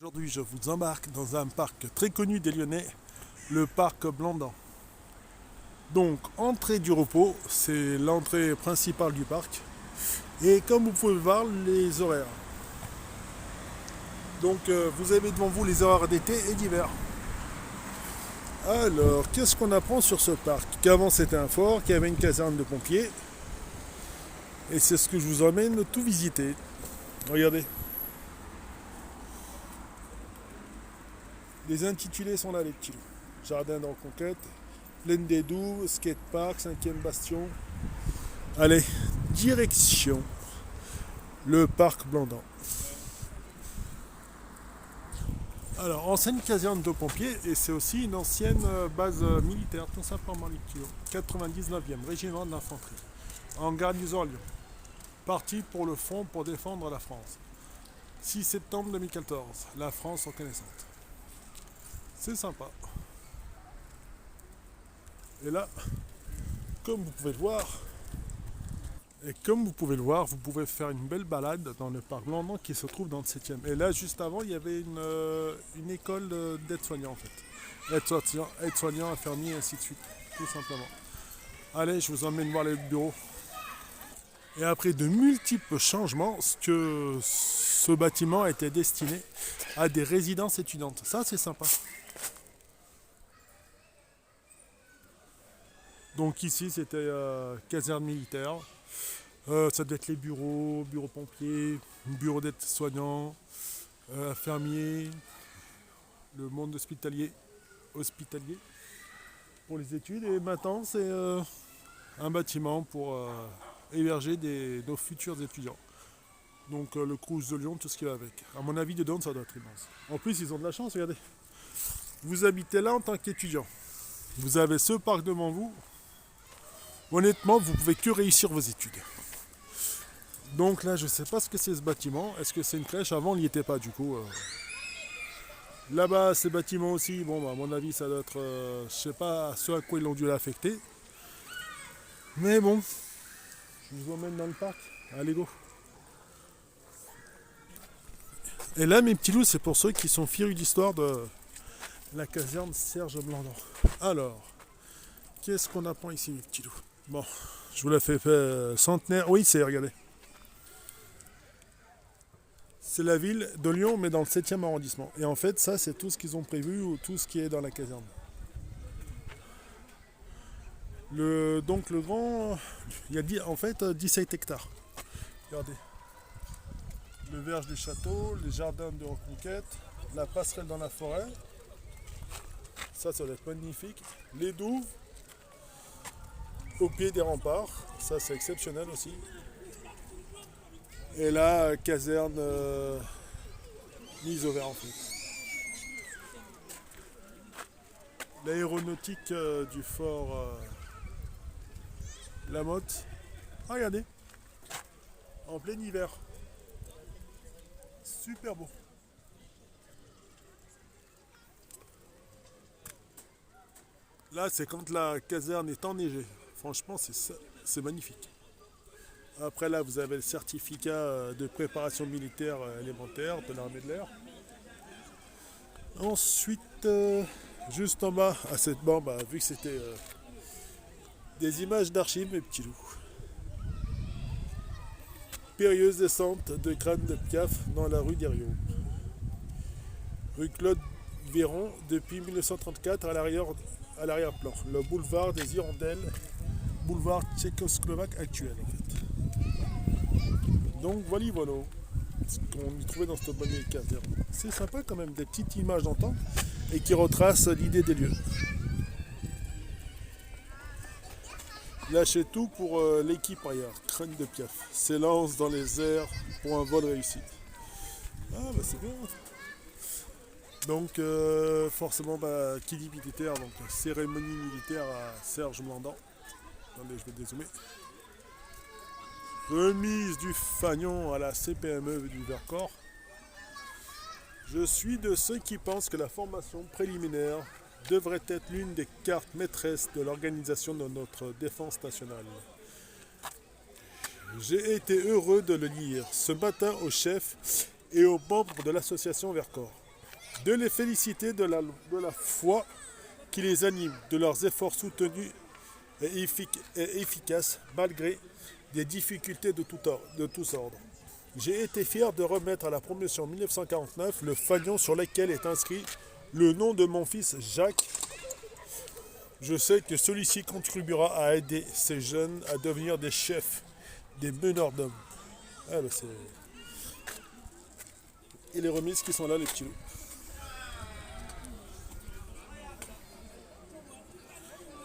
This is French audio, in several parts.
Aujourd'hui, je vous embarque dans un parc très connu des Lyonnais, le parc Blandan. Donc, entrée du repos, c'est l'entrée principale du parc. Et comme vous pouvez voir, les horaires. Donc, vous avez devant vous les horaires d'été et d'hiver. Alors, qu'est-ce qu'on apprend sur ce parc? Qu'avant c'était un fort, qu'il y avait une caserne de pompiers. Et c'est ce que je vous emmène tout visiter. Regardez. Les intitulés sont là, les petits loups. Jardin de reconquête, Plaine des Douves, skatepark, 5e bastion. Allez, direction le parc Blandan. Alors, ancienne caserne de pompiers et c'est aussi une ancienne base militaire, tout simplement, les petits loups. 99e régiment d'infanterie, en garnison à Lyon. Parti pour le front pour défendre la France. 6 septembre 2014, la France reconnaissante. C'est sympa. Et là, comme vous pouvez le voir, vous pouvez faire une belle balade dans le parc Blandan qui se trouve dans le 7e. Et là, juste avant, il y avait une école d'aide-soignants en fait. Aide-soignants, infirmiers, ainsi de suite, tout simplement. Allez, je vous emmène voir les bureaux. Et après de multiples changements, ce bâtiment a été destiné à des résidences étudiantes. Ça, c'est sympa. Donc ici, c'était caserne militaire. Ça doit être les bureaux pompiers, bureaux d'aide-soignants, infirmiers, le monde hospitalier pour les études. Et maintenant, c'est un bâtiment pour héberger nos futurs étudiants. Donc le Crous de Lyon, tout ce qui va avec. À mon avis, dedans, ça doit être immense. En plus, ils ont de la chance, regardez. Vous habitez là en tant qu'étudiant. Vous avez ce parc devant vous. Honnêtement, vous pouvez que réussir vos études. Donc là, je ne sais pas ce que c'est ce bâtiment. Est-ce que c'est une crèche? Avant, il n'y était pas du coup. Là-bas, ces bâtiments aussi, bon, bah, à mon avis, ça doit être, je sais pas ce à quoi ils ont dû l'affecter. Mais bon, je vous emmène dans le parc. Allez, go. Et là, mes petits loups, c'est pour ceux qui sont férus d'histoire de la caserne Serge Blandan. Alors, qu'est-ce qu'on apprend ici, mes petits loups? Bon, je vous la fais centenaire. Oui, regardez. C'est la ville de Lyon, mais dans le 7e arrondissement. Et en fait, ça, c'est tout ce qu'ils ont prévu ou tout ce qui est dans la caserne. Donc le grand, il y a en fait 17 hectares. Regardez. Le verge du château, les jardins de reconquête, la passerelle dans la forêt. Ça doit être magnifique. Les douves au pied des remparts. Ça, c'est exceptionnel aussi. Et là, caserne mise au vert en fait. L'aéronautique du fort La Motte. Ah, regardez, en plein hiver. Super beau. Là, c'est quand la caserne est enneigée. Franchement, c'est magnifique. Après, là, vous avez le certificat de préparation militaire élémentaire de l'armée de l'air. Ensuite, juste en bas, à cette borne, bah, vu que c'était des images d'archives, mes petits loups. Périlleuse descente de crâne de Piaf dans la rue d'Herriot. Rue Claude Véron, depuis 1934 à l'arrière-plan. Le boulevard des Hirondelles, boulevard tchécoslovaque actuel en fait. Donc voilà, ce qu'on y trouvait dans cette bonne caserne. C'est sympa quand même, des petites images d'antan et qui retracent l'idée des lieux. Lâchez tout pour l'équipe arrière, crâne de Piaf, s'élance dans les airs pour un vol réussi. Ah bah c'est bien. Donc forcément, bah, qui dit militaire, donc cérémonie militaire à Serge Blandan. Attendez, je vais dézoomer. Remise du fanion à la CPME du Vercors. Je suis de ceux qui pensent que la formation préliminaire devrait être l'une des cartes maîtresses de l'organisation de notre défense nationale. J'ai été heureux de le lire ce matin au chef et aux membres de l'association Vercors. de les féliciter de la foi qui les anime, de leurs efforts soutenus et efficaces malgré des difficultés de tous ordres. J'ai été fier de remettre à la promotion 1949 le fanion sur lequel est inscrit le nom de mon fils Jacques. Je sais que celui-ci contribuera à aider ces jeunes à devenir des chefs, des meneurs d'hommes. Ah bah et les remises qui sont là, les petits loups.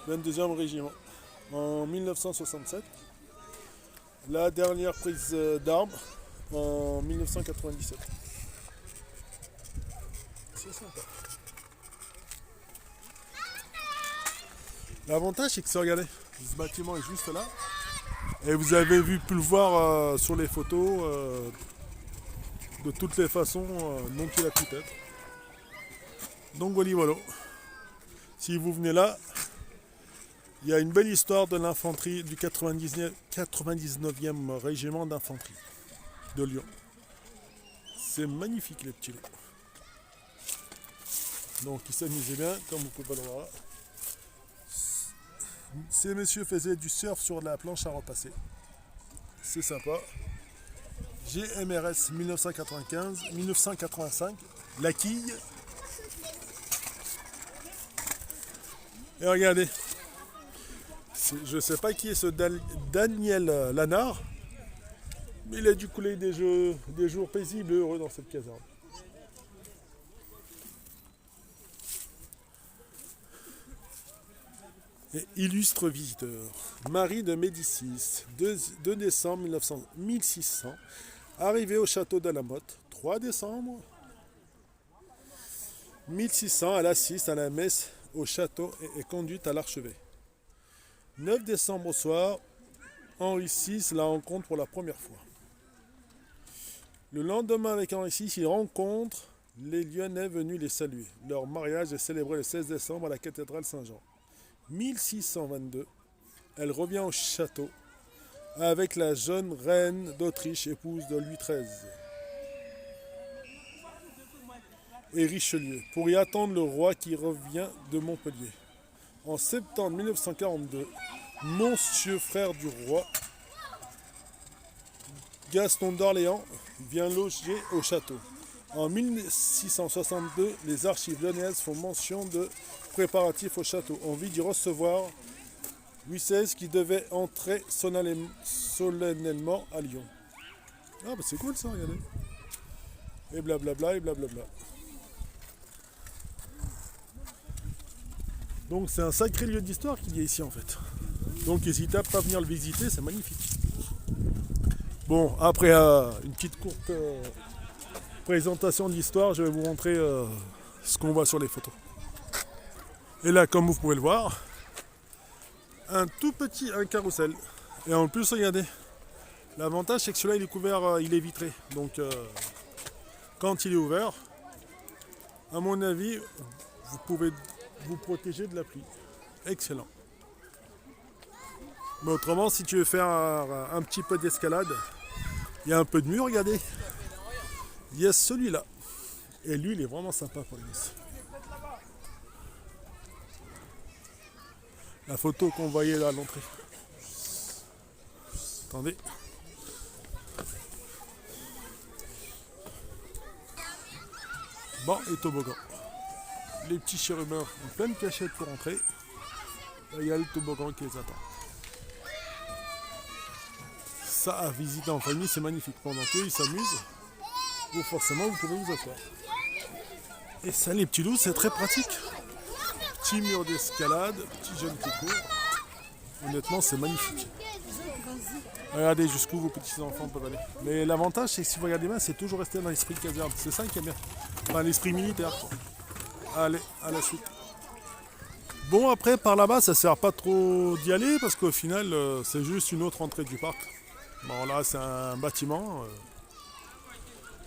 22e régiment. En 1967. La dernière prise d'armes en 1997. C'est sympa. L'avantage, c'est que c'est, regardez, ce bâtiment est juste là. Et vous avez pu le voir sur les photos de toutes les façons dont il a pu être. Donc voilà. Si vous venez là, il y a une belle histoire de l'infanterie du 99e régiment d'infanterie de Lyon. C'est magnifique les petits loups. Donc ils s'amusaient bien, comme vous pouvez le voir. Ces messieurs faisaient du surf sur la planche à repasser. C'est sympa. GMRS 1985, la quille. Et regardez, je ne sais pas qui est ce Daniel Lanard, mais il a dû couler des jours paisibles et heureux dans cette caserne. Et illustre visiteur, Marie de Médicis, 2 décembre 1600, arrivée au château de la Motte, 3 décembre 1600, elle assiste à la messe au château et est conduite à l'archevet. 9 décembre au soir, Henri VI la rencontre pour la première fois. Le lendemain avec Henri VI, il rencontre les Lyonnais venus les saluer. Leur mariage est célébré le 16 décembre à la cathédrale Saint-Jean. 1622, elle revient au château avec la jeune reine d'Autriche, épouse de Louis XIII. Et Richelieu, pour y attendre le roi qui revient de Montpellier. En septembre 1942, Monsieur frère du roi, Gaston d'Orléans, vient loger au château. En 1662, les archives lyonnaises font mention de préparatifs au château, en vue d'y recevoir Louis XVI qui devait entrer solennellement à Lyon. Ah bah c'est cool ça, regardez. Et blablabla, et blablabla. Donc c'est un sacré lieu d'histoire qu'il y a ici en fait. Donc n'hésitez pas à venir le visiter, c'est magnifique. Bon, après une petite courte présentation de l'histoire, je vais vous montrer ce qu'on voit sur les photos. Et là, comme vous pouvez le voir, un carrousel. Et en plus, regardez, l'avantage c'est que celui-là il est couvert, il est vitré. Donc quand il est ouvert, à mon avis, vous pouvez vous protéger de la pluie. Excellent. Mais autrement, si tu veux faire un petit peu d'escalade, il y a un peu de mur, regardez. Il y a celui-là. Et lui, il est vraiment sympa pour les gosses. La photo qu'on voyait là à l'entrée. Attendez. Bon, et toboggan. Les petits chérubins en pleine cachette pour entrer. Et il y a le toboggan qui les attend. Ça, à visiter en famille, c'est magnifique. Pendant qu'ils s'amusent, ou forcément, vous pouvez vous asseoir. Et ça, les petits loups, c'est très pratique. Petit mur d'escalade, petit jeune qui court. Honnêtement, c'est magnifique. Regardez jusqu'où vos petits enfants peuvent aller. Mais l'avantage, c'est que si vous regardez bien, c'est toujours resté dans l'esprit de caserne. C'est ça qui est bien. Dans l'esprit militaire. Allez, à la suite. Bon, après, par là-bas, ça sert pas trop d'y aller parce qu'au final, c'est juste une autre entrée du parc. Bon, là, c'est un bâtiment.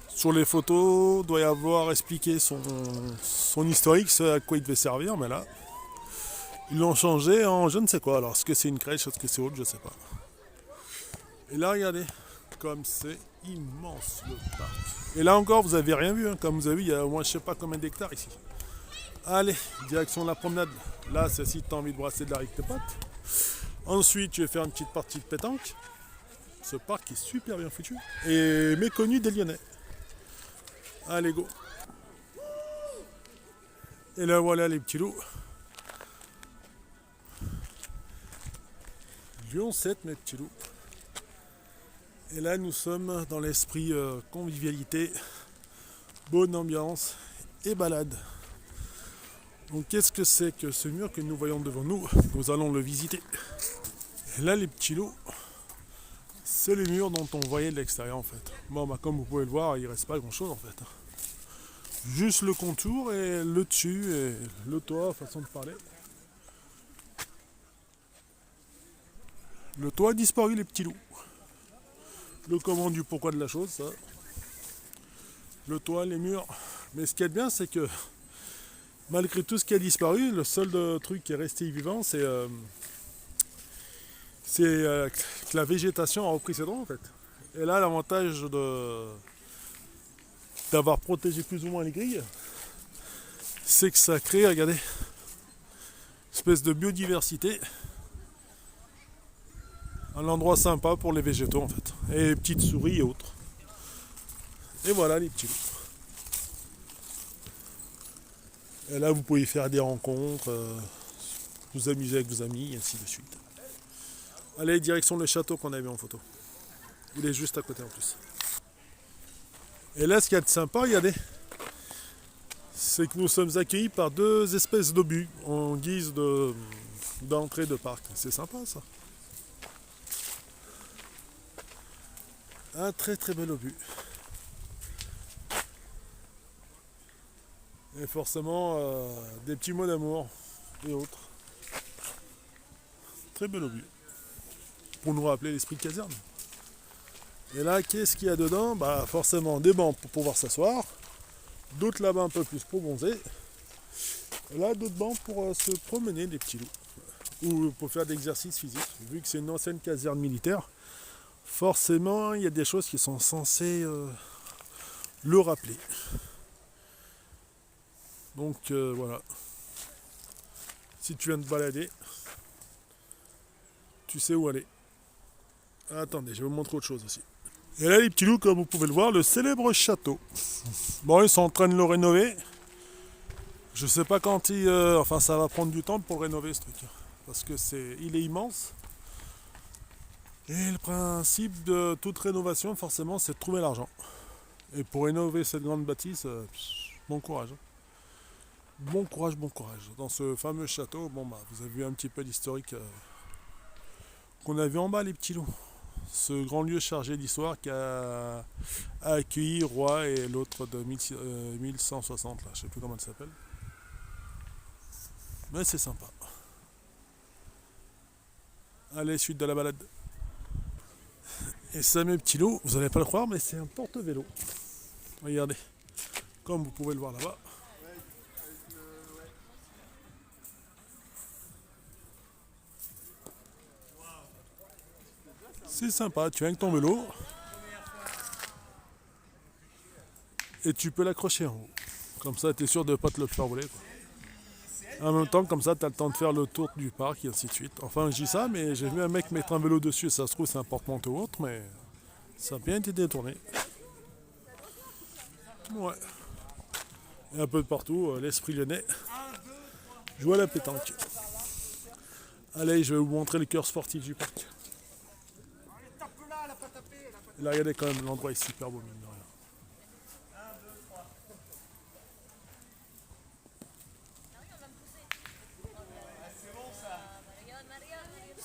Sur les photos, doit y avoir expliqué son historique, ce à quoi il devait servir, mais là, ils l'ont changé en je ne sais quoi. Alors, est-ce que c'est une crèche, est-ce que c'est autre, je ne sais pas. Et là, regardez, comme c'est immense le parc. Et là encore, vous avez rien vu, hein. Comme vous avez vu, il y a au moins je sais pas combien d'hectares ici. Allez, direction de la promenade. Là, c'est si tu as envie de brasser de la avec tes potes. Ensuite, je vais faire une petite partie de pétanque. Ce parc est super bien foutu et méconnu des Lyonnais. Allez, go. Et là, voilà les petits loups. Lyon 7, mes petits loups. Et là, nous sommes dans l'esprit convivialité, bonne ambiance et balade. Donc, qu'est-ce que c'est que ce mur que nous voyons devant nous? Nous allons le visiter. Et là, les petits loups, c'est le mur dont on voyait de l'extérieur en fait. Bon, bah, comme vous pouvez le voir, il reste pas grand-chose en fait. Juste le contour et le dessus et le toit, façon de parler. Le toit a disparu, les petits loups. Le comment du pourquoi de la chose, ça. Le toit, les murs. Mais ce qui est bien, c'est que malgré tout ce qui a disparu, le seul truc qui est resté vivant, c'est que la végétation a repris ses droits en fait. Et là, l'avantage d'avoir protégé plus ou moins les grilles, c'est que ça crée, regardez, une espèce de biodiversité. Un endroit sympa pour les végétaux en fait. Et les petites souris et autres. Et voilà les petits loups. Et là vous pouvez faire des rencontres, vous amuser avec vos amis, et ainsi de suite. Allez, direction le château qu'on a vu en photo. Il est juste à côté en plus. Et là ce qu'il y a de sympa, regardez, c'est que nous sommes accueillis par deux espèces d'obus en guise d'entrée de parc. C'est sympa ça. Un très très bel obus. Et forcément des petits mots d'amour et autres. Très bel obus. Pour nous rappeler l'esprit de caserne. Et là, qu'est-ce qu'il y a dedans? Bah forcément des bancs pour pouvoir s'asseoir. D'autres là-bas un peu plus pour bronzer. Et là, d'autres bancs pour se promener, des petits loups. Ou pour faire de l'exercice physique. Vu que c'est une ancienne caserne militaire, forcément, il y a des choses qui sont censées le rappeler. Donc voilà. Si tu viens de te balader, tu sais où aller. Attendez, je vais vous montrer autre chose aussi. Et là, les petits loups, comme vous pouvez le voir, le célèbre château. Bon, ils sont en train de le rénover. Je sais pas quand enfin, ça va prendre du temps pour le rénover, ce truc. Parce que il est immense. Et le principe de toute rénovation, forcément, c'est de trouver l'argent. Et pour rénover cette grande bâtisse, bon courage. Bon courage, bon courage. Dans ce fameux château, bon bah, vous avez vu un petit peu l'historique qu'on a vu en bas, les petits loups. Ce grand lieu chargé d'histoire qui a accueilli Roi et l'autre de 1160, là, je sais plus comment elle s'appelle. Mais c'est sympa. Allez, suite de la balade. Et ça, mes petits loups, vous n'allez pas le croire, mais c'est un porte-vélo. Regardez, comme vous pouvez le voir là-bas. C'est sympa, tu viens avec ton vélo et tu peux l'accrocher en haut. Comme ça, tu es sûr de ne pas te le faire voler, quoi. En même temps, comme ça, tu as le temps de faire le tour du parc et ainsi de suite. Enfin, je dis ça, mais j'ai vu un mec mettre un vélo dessus, ça se trouve, c'est un porte-manteau ou autre, mais ça a bien été détourné. Ouais. Et un peu de partout, l'esprit lyonnais joue à la pétanque. Allez, je vais vous montrer le cœur sportif du parc. Et là, regardez quand même, l'endroit est super beau, mine de rien.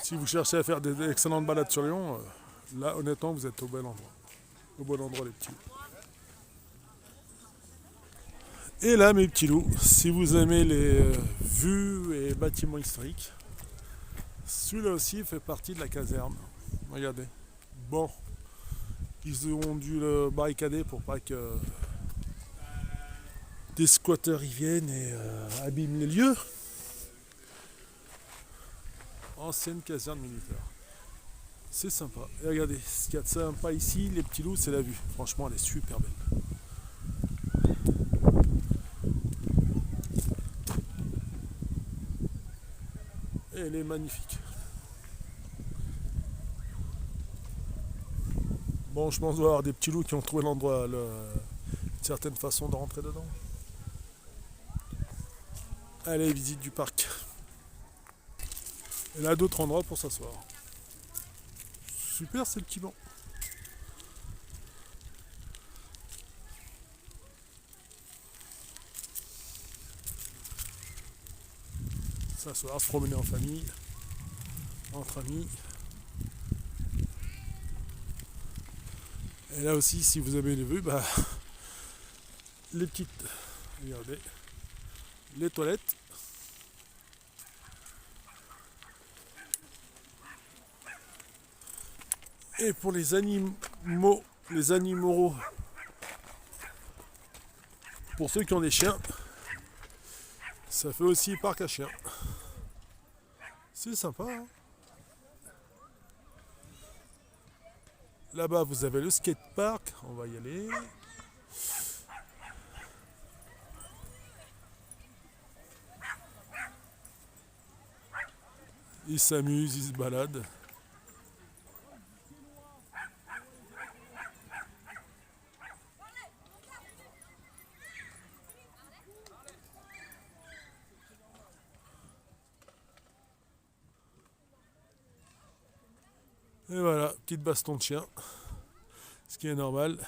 Si vous cherchez à faire des excellentes balades sur Lyon, là, honnêtement, vous êtes au bel endroit. Au bon endroit, les petits loups. Et là, mes petits loups, si vous aimez les vues et bâtiments historiques, celui-là aussi fait partie de la caserne. Regardez. Bon, ils ont dû le barricader pour pas que des squatteurs y viennent et abîment les lieux. Ancienne caserne militaire. C'est sympa. Et regardez, ce qu'il y a de sympa ici, les petits loups, c'est la vue. Franchement, elle est super belle. Et elle est magnifique. Bon, je pense qu'il doit y avoir des petits loups qui ont trouvé l'endroit, une certaine façon de rentrer dedans. Allez, visite du parc. Et là, d'autres endroits pour s'asseoir. Super, ces petits bancs. S'asseoir, se promener en famille, entre amis. Et là aussi, si vous avez les vues, bah, les petites, regardez, les toilettes. Et pour les animaux, pour ceux qui ont des chiens, ça fait aussi parc à chiens. C'est sympa, hein. Là-bas, vous avez le skatepark, on va y aller. Ils s'amusent, ils se baladent. Et voilà, petite baston de chien, ce qui est normal.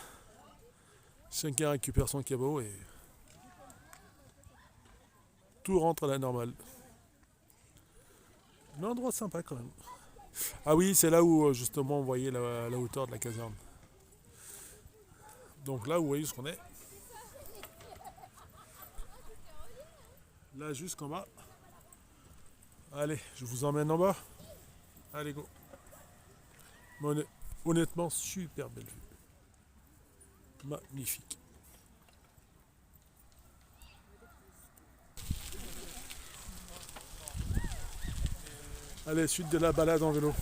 Chacun récupère son cabot et tout rentre à la normale. Un endroit sympa quand même. Ah oui, c'est là où justement on voyait la hauteur de la caserne. Donc là, vous voyez ce qu'on est. Là, jusqu'en bas. Allez, je vous emmène en bas. Allez, go. Honnêtement, super belle vue. Magnifique. Allez, suite de la balade en vélo.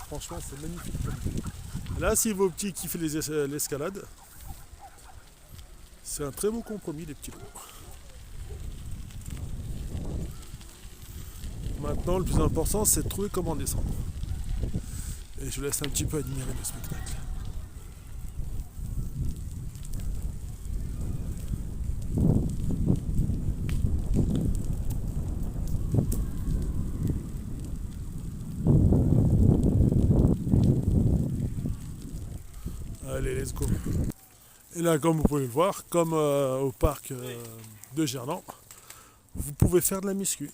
Franchement, c'est magnifique. Là, si vos petits kiffent l'escalade, c'est un très beau compromis, les petits loups. Maintenant, le plus important, c'est de trouver comment descendre. Et je vous laisse un petit peu admirer le spectacle. Allez, let's go. Et là, comme vous pouvez le voir, comme au parc de Gerland, vous pouvez faire de la muscu.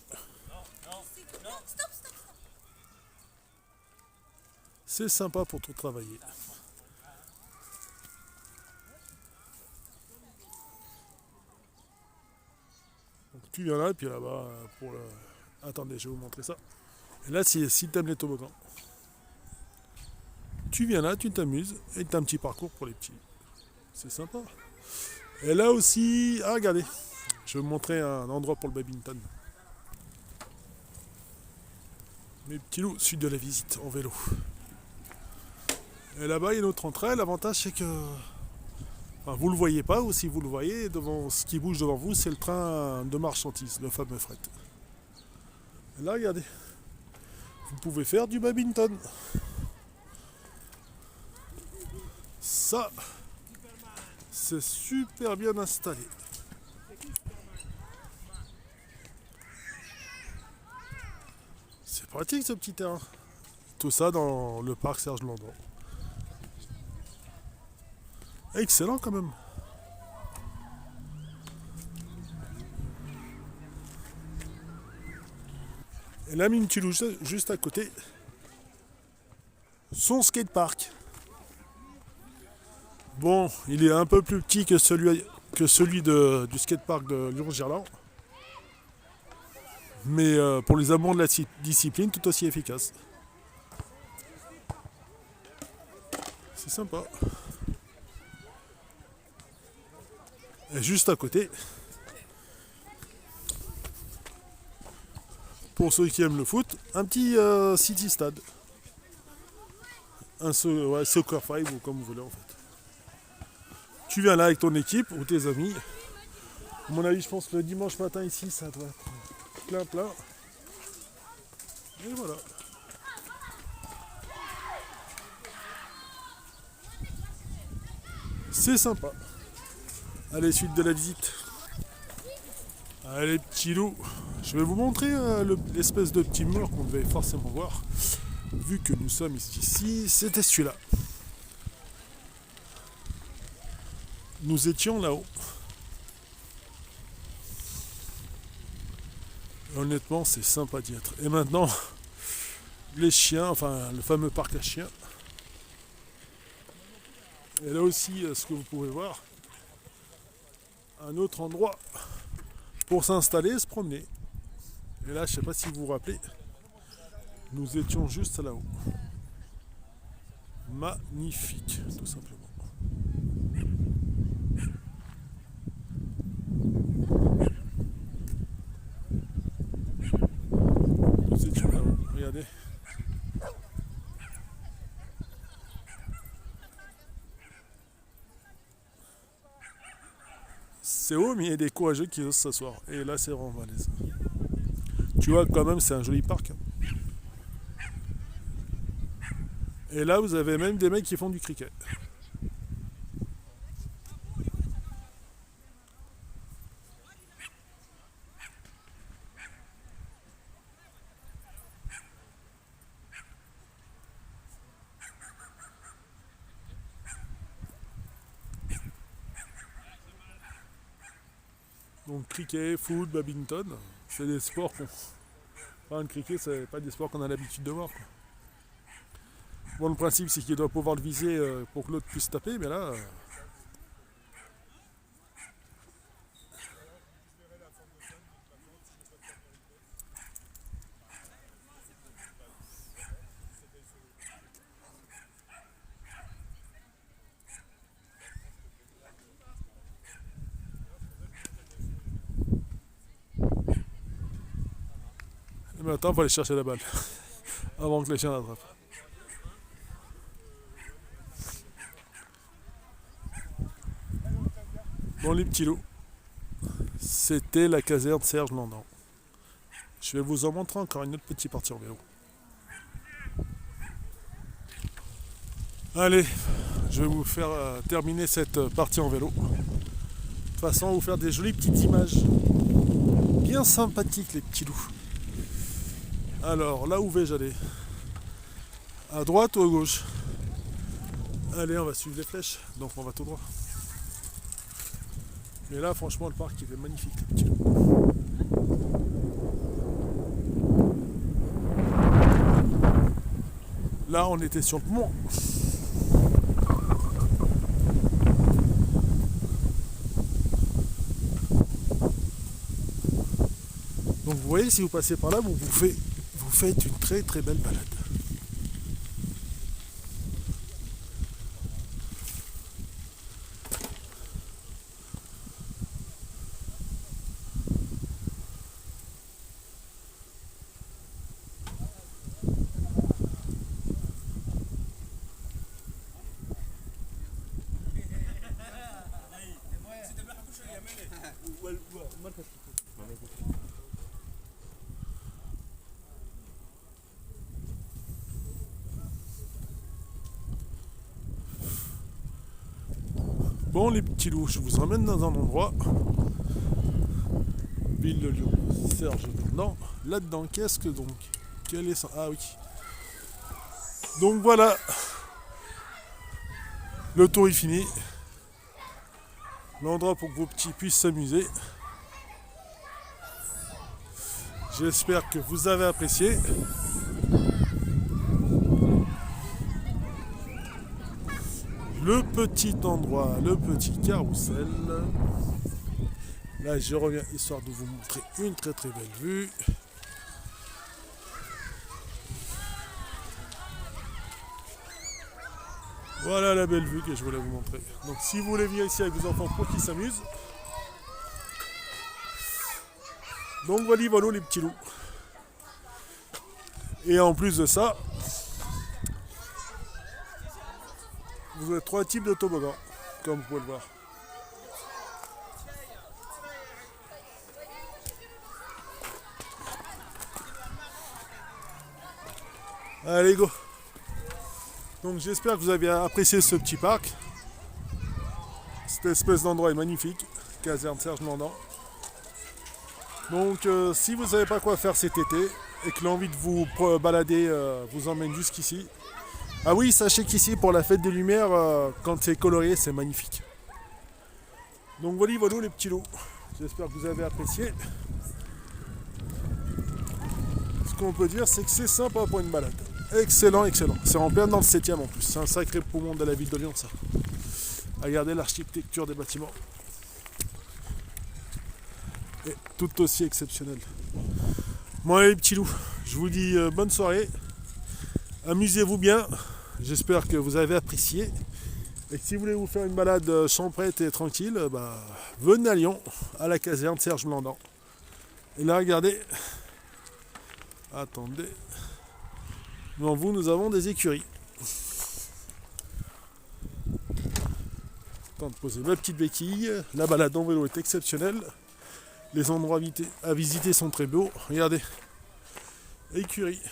C'est sympa pour tout travailler. Donc, tu viens là, et puis là-bas, pour le... Attendez, je vais vous montrer ça. Et là, si tu aimes les toboggans, tu viens là, tu t'amuses, et tu as un petit parcours pour les petits. C'est sympa. Et là aussi, ah, regardez, je vais vous montrer un endroit pour le badminton. Mes petits loups, suite de la visite en vélo. Et là-bas, il y a une autre entrée. L'avantage, c'est que enfin, vous ne le voyez pas, ou si vous le voyez, devant, ce qui bouge devant vous, c'est le train de marchandises, le fameux fret. Et là, regardez, vous pouvez faire du badminton. Ça, c'est super bien installé. C'est pratique ce petit terrain. Tout ça dans le parc Serge Landon. Excellent quand même. Et là, une petite juste à côté, son skatepark. Bon, il est un peu plus petit que celui du skatepark de Lyon-Gerland. Mais pour les amoureux de la discipline, tout aussi efficace. C'est sympa. Et juste à côté, pour ceux qui aiment le foot, un petit City Stade. Ouais, Soccer 5 ou comme vous voulez en fait. Tu viens là avec ton équipe ou tes amis. À mon avis, je pense que le dimanche matin ici, ça doit être plein plein. Et voilà. C'est sympa. Allez, suite de la visite. Allez, petits loups. Je vais vous montrer l'espèce de petit mur qu'on devait forcément voir. Vu que nous sommes ici, c'était celui-là. Nous étions là-haut. Honnêtement, c'est sympa d'y être. Et maintenant, les chiens, enfin le fameux parc à chiens. Et là aussi, ce que vous pouvez voir, un autre endroit pour s'installer et se promener. Et là, je ne sais pas si vous vous rappelez, nous étions juste là-haut. Magnifique, tout simplement. Nous étions là-haut, regardez. C'est haut, mais il y a des courageux qui osent s'asseoir. Et là, c'est vraiment malaise. Tu vois, quand même, c'est un joli parc. Et là, vous avez même des mecs qui font du cricket. Donc cricket, foot, badminton, c'est des sports qu'on... Enfin, le cricket, c'est pas des sports qu'on a l'habitude de voir, quoi. Bon, le principe, c'est qu'il doit pouvoir le viser pour que l'autre puisse taper, mais là... Mais attends, il faut aller chercher la balle avant que les chiens l'attrapent. Bon, les petits loups, c'était la caserne Serge Landon. Je vais vous en montrer encore une autre petite partie en vélo. Allez, je vais vous faire terminer cette partie en vélo. De toute façon, vous faire des jolies petites images. Bien sympathiques, les petits loups. Alors, là où vais-je aller? À droite ou à gauche? Allez, on va suivre les flèches, donc on va tout droit. Mais là, franchement, le parc, il est magnifique, les petits loups. Là, on était sur le mont. Donc vous voyez, si vous passez par là, vous faites une très très belle balade. Bon les petits loups, je vous emmène dans un endroit. Ville de Lyon, Serge Landon. Là-dedans, qu'est-ce que donc? Quel est son... Ah oui. Donc voilà. Le tour est fini. L'endroit pour que vos petits puissent s'amuser. J'espère que vous avez apprécié. Le petit endroit, le petit carrousel. Là, je reviens histoire de vous montrer une très très belle vue. Voilà la belle vue que je voulais vous montrer. Donc si vous voulez venir ici avec vos enfants pour qu'ils s'amusent. Donc voilà les petits loups. Et en plus de ça, vous avez 3 types de toboggans, comme vous pouvez le voir. Allez, go! Donc j'espère que vous avez apprécié ce petit parc. Cette espèce d'endroit est magnifique, caserne Serge Blandan. Donc si vous ne savez pas quoi faire cet été et que l'envie de vous balader vous emmène jusqu'ici. Ah oui, sachez qu'ici pour la fête des Lumières, quand c'est coloré, c'est magnifique. Donc voilà les petits lots. J'espère que vous avez apprécié. Ce qu'on peut dire, c'est que c'est sympa pour une balade. Excellent, excellent. C'est en plein dans le 7e en plus. C'est un sacré poumon de la ville de Lyon, ça. Regardez l'architecture des bâtiments. Et tout aussi exceptionnel. Bon allez les petits loups, je vous dis bonne soirée. Amusez-vous bien. J'espère que vous avez apprécié. Et si vous voulez vous faire une balade champrette et tranquille, venez à Lyon, à la caserne Serge Blandan. Et là, regardez. Attendez. Devant vous, nous avons des écuries. Temps de poser ma petite béquille. La balade en vélo est exceptionnelle. Les endroits à visiter sont très beaux. Regardez. Écurie.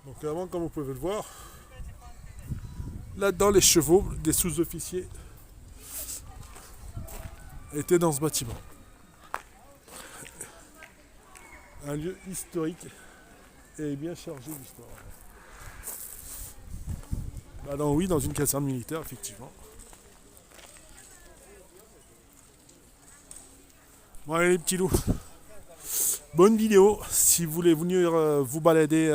Donc avant, comme vous pouvez le voir, là-dedans les chevaux des sous-officiers étaient dans ce bâtiment. Un lieu historique et bien chargé d'histoire. Oui, dans une caserne militaire, effectivement. Bon allez les petits loups. Bonne vidéo. Si vous voulez venir vous balader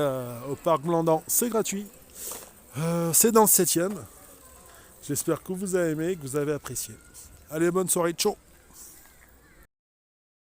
au parc Blandan, c'est gratuit. C'est dans le 7e. J'espère que vous avez aimé, que vous avez apprécié. Allez, bonne soirée, ciao.